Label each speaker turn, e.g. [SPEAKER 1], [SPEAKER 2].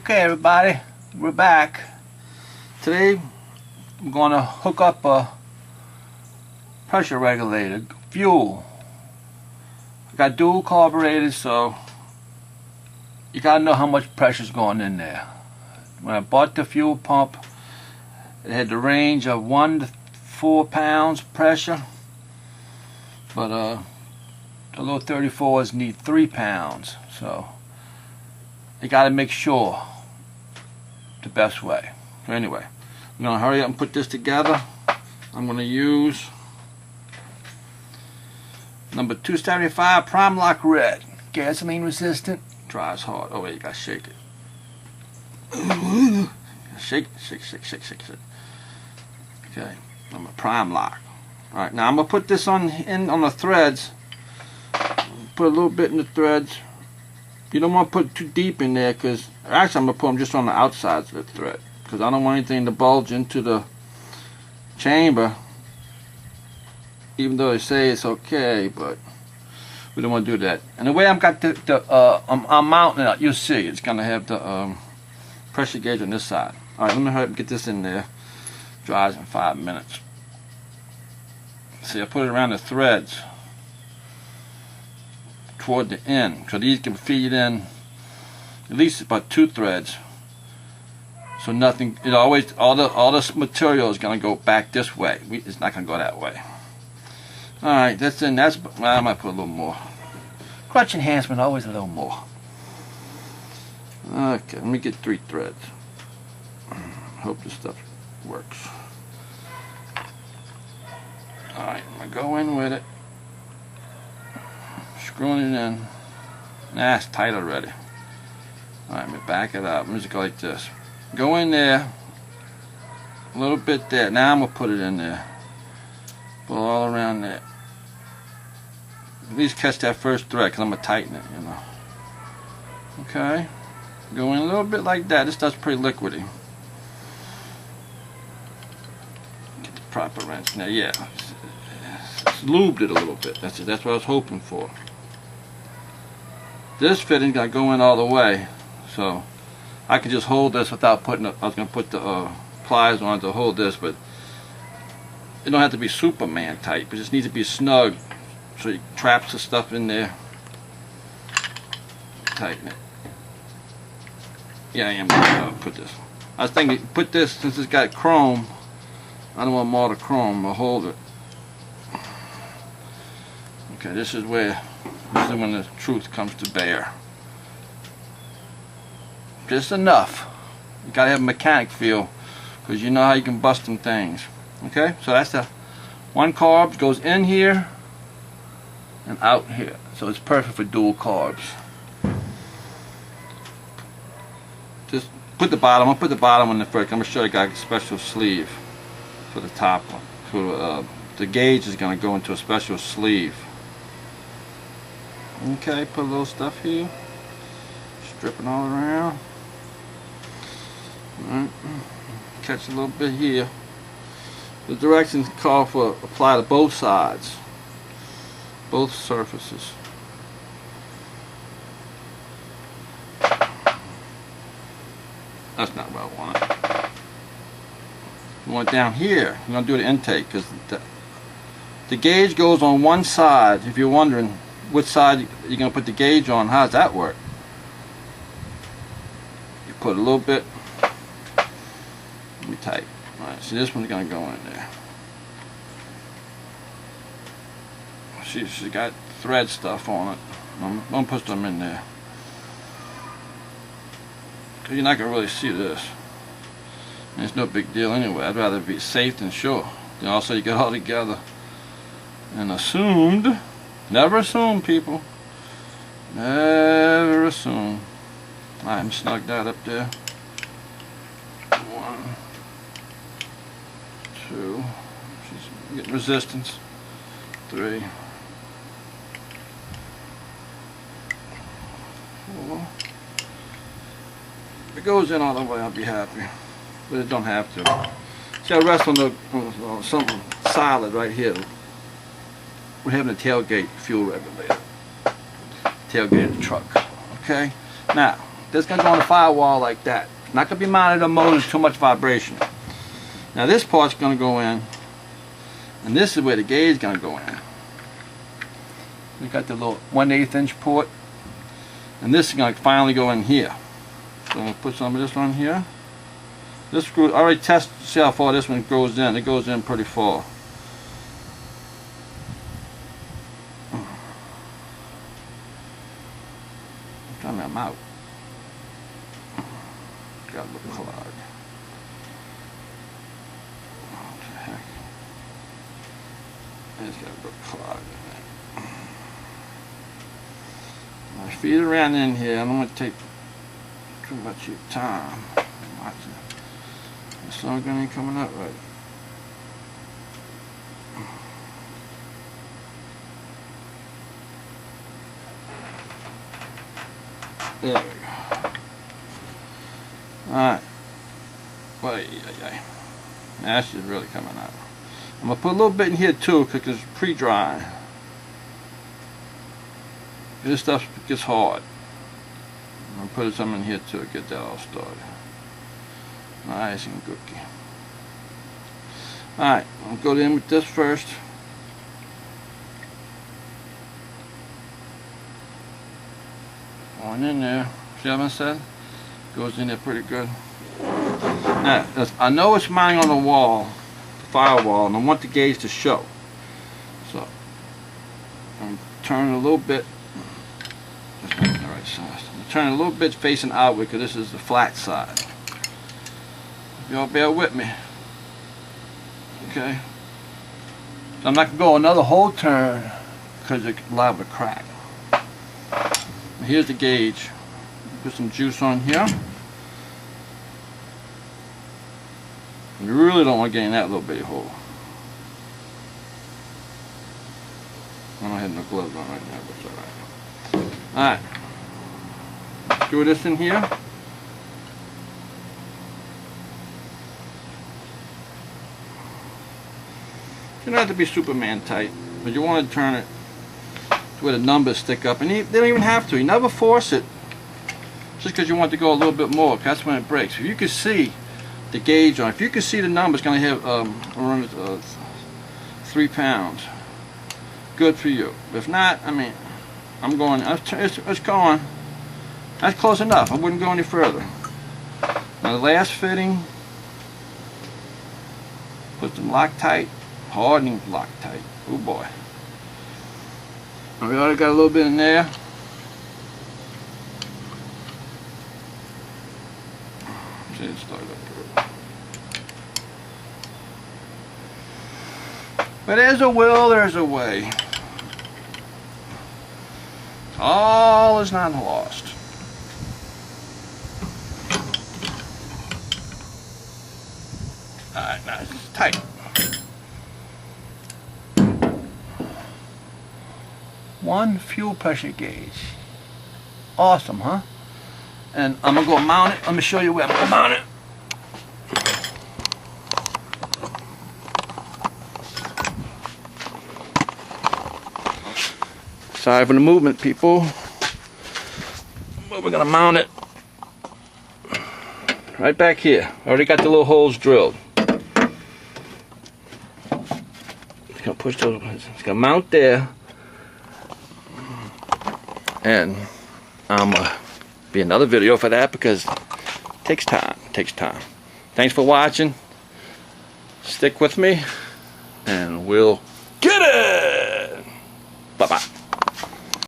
[SPEAKER 1] Okay, everybody, we're back. Today I'm going to hook up a pressure regulator, fuel. I got dual carburetors, so you gotta know how much pressure's going in there. When I bought the fuel pump, it had the range of 1 to 4 pounds pressure, but the little 34s need 3 pounds, so you gotta make sure the best way. So anyway, I'm gonna hurry up and put this together. I'm gonna use number 275 Prime Lock Red, gasoline resistant, dries hard. Oh wait, you gotta shake it. Shake, shake, shake, shake, shake, shake. Okay, I'm a Prime Lock. All right, now I'm gonna put this on the threads. Put a little bit in the threads. You don't want to put too deep in there, because actually I'm going to put them just on the outsides of the thread, because I don't want anything to bulge into the chamber, even though they say it's okay, but we don't want to do that. And the way I've got I'm mounting it, you'll see it's going to have the pressure gauge on this side. Alright, let me hurry up and get this in there. Dries in 5 minutes. See, I put it around the threads toward the end, so these can feed in at least about 2 threads, so nothing, it always, all this material is going to go back this way. It's not going to go that way. Alright, that's in. Well, I might put a little more. Clutch enhancement, always a little more. Okay, let me get 3 threads. Hope this stuff works. Alright, I'm going to go in with it. Screwing it in. Nah, it's tight already. Alright, let me back it up. Let me just go like this. Go in there. A little bit there. Now I'm going to put it in there. Put it all around there. At least catch that first thread, because I'm going to tighten it, you know. Okay. Go in a little bit like that. This stuff's pretty liquidy. Get the proper wrench. Now, yeah. It's lubed it a little bit. That's it. That's what I was hoping for. This fitting got to go in all the way, so I can just hold this without putting I was going to put the pliers on to hold this, but it don't have to be Superman tight, but it just needs to be snug, so you traps the stuff in there. Tighten it. Yeah, I am going to put this. I was thinking, put this, since it's got chrome, I don't want more of the chrome, I'll hold it. Okay, this is when the truth comes to bear. Just enough. You gotta have a mechanic feel, because you know how you can bust them things. Okay, so that's the 1 carb goes in here and out here, so it's perfect for dual carbs. Just put the bottom. I'll put the bottom on the first. I'm gonna show you guys a special sleeve for the top one. So the gauge is gonna go into a special sleeve. Okay, put a little stuff here, stripping all around. Alright, catch a little bit here. The directions call for apply to both sides, both surfaces. That's not what I want. You want it down here. I'm going to do the intake, because the gauge goes on one side. If you're wondering which side you're going to put the gauge on, how does that work? You put a little bit, let me tight. Alright, so this one's going to go in there. She's got thread stuff on it. I'm going to put them in there, because you're not going to really see this. And it's no big deal anyway. I'd rather be safe than sure. Then also you get all together and assumed. Never assume, people. Never assume. Alright, I'm snug that up there. 1, 2. She's getting resistance. 3, 4. If it goes in all the way, I'll be happy. But it don't have to. See, I rest on something solid right here. We're having a tailgate fuel regulator. Tailgate of the truck. Okay? Now, This is going to go on the firewall like that. It's not going to be mounted on motors, too much vibration. Now this part's going to go in, and this is where the gauge is going to go in. We got the little 1/8 inch port, and this is going to finally go in here. So I'm going to put some of this on here. This screw, I already tested to see how far this one goes in. It goes in pretty far. I'm out. Got a little clog. What the heck? I just got a little clog in it. I feed it around in here. I don't want to take too much of your time. It's not going to be coming out right. There we go. Alright. Wait, Ash is really coming out. I'm going to put a little bit in here too because it's pre-dry. This stuff gets hard. I'm going to put some in here too to get that all started. Nice and cookie. Alright, I'll go in with this first. Going in there. See what I said? Goes in there pretty good. Now, I know it's mounting on the wall, the firewall, and I want the gauge to show. So, I'm turning a little bit. Just on the right side. I'm turning a little bit facing outward because this is the flat side. Y'all bear with me. Okay. So I'm not going to go another whole turn because it's liable to crack. Here's the gauge. Put some juice on here. You really don't want to get in that little bitty hole. I don't have no gloves on right now, but it's alright. Alright. Screw this in here. You don't have to be Superman tight, but you want to turn it where the numbers stick up, and they don't even have to. You never force it just because you want to go a little bit more. That's when it breaks. If you can see the gauge on, if you can see the numbers going to have around 3 pounds, good for you. If not, I mean, I'm going. It's going. That's close enough. I wouldn't go any further. Now the last fitting, put some Loctite, hardening Loctite. Oh boy. We already got a little bit in there. See it start up here. But there's a will, there's a way. All is not lost. Alright, now it's tight. One fuel pressure gauge. Awesome, huh? And I'm gonna go mount it. Let me show you where I'm gonna mount it. Sorry for the movement, people. But we're gonna mount it right back here. Already got the little holes drilled. It's gonna push those. It's gonna mount there. And be another video for that because it takes time. Thanks for watching. Stick with me and we'll get it.